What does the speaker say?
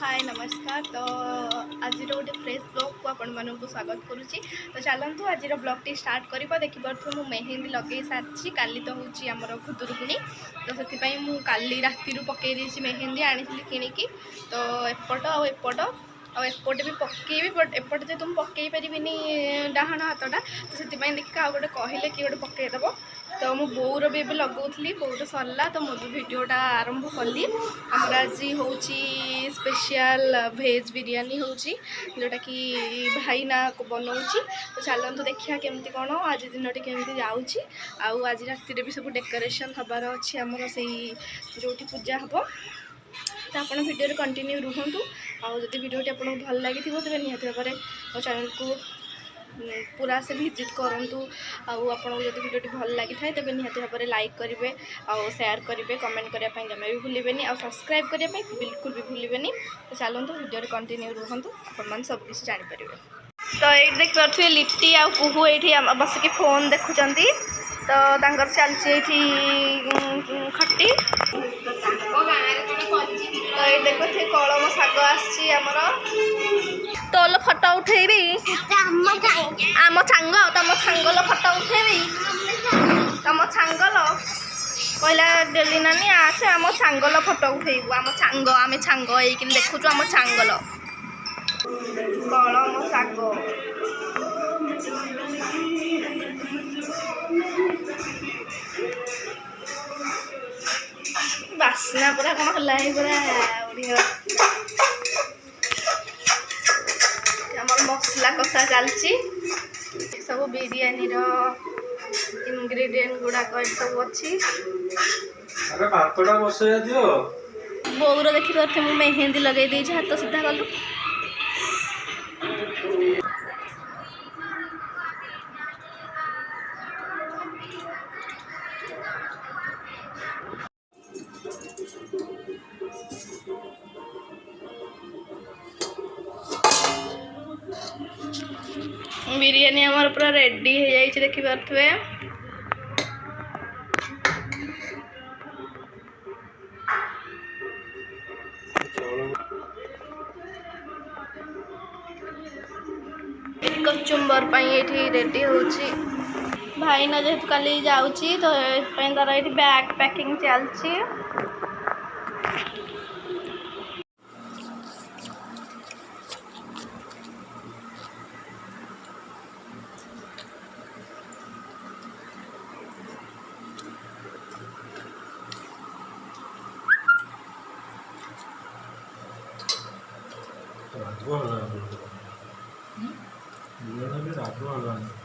हाय नमस्कार। तो आज गोटे फ्रेश ब्लॉग को आपण मानक स्वागत करुच्ची। तो चलतु आज ब्लॉग स्टार्ट करवा देखिपे मुझे मेहंदी लगे सारी काली तो हूँ आमर खुदुरुकुणी। तो से मुझे राति पकई मेहंदी आनी किणिकी। तो एपट आएपट आएपटे भी पकईबी बट एपटे जो तुम पकई पारिनी डाहाण हाथटा तो से देखिए आ गए कहले कि गोटे पकईदेव। तो मो बोर भी लगौली बोर सरला तो मुझे भिडटा आरंभ कली। आमर आज हूँ स्पेशल भेज बिरियानी हूँ जोटा कि भाई ना बनाऊँगी। तो चलतु देखिए केमती कौन आज दिन केमती जाऊँगी। आज राति भी सब डेकोरेशन हबार अच्छी आमर से जो पूजा हम। तो आप भिडियो कंटिन्यू रुहतु। आदि भिडियोटी आपको भल लगी तेज निहती भाव में चैनल को पूरा से विजिट करूँ। आपको जब भिडियोटी भल लगी था तेज निहती भाव में लाइक करेंगे और शेयर करेंगे कमेंट करने जमा भी भूलें और सब्सक्राइब करने बिल्कुल भी भूलें। तो चलते भिडियो कंटिन्यू रुहतु आप सब किसी जानीपर। तो ये देखिए लिट्टी आ कुहू ये बसिक फोन देखुं। तो तंकर चलती खटी। तो ये देखो थे कलम शाग आमर तोल फटो उठेबी आम सांग तुम सांगल फटो उठेबी तुम सांगल कहला डेली नानी आसे आम सांगल फटो उठेबू आम सांग आम सांग ये देखुचु आम सांगल कलम शाग। बास्ना पूरा कौन है पूरा उड़िया मसला कषा चलची सब बिरियानी इंग्रेडिएंट गुड़ाक सब अच्छी। बोर देखिए मुझे मेहंदी लगे दी हाथ सीधा कलु। बिरियानी हमार पूरा रेडी हो जाए देखिपे। कचुम्बर ये रेडी हो भाई ना जेहतु काली जाऊँगी तो तार ये बैग पैकिंग चलती। रात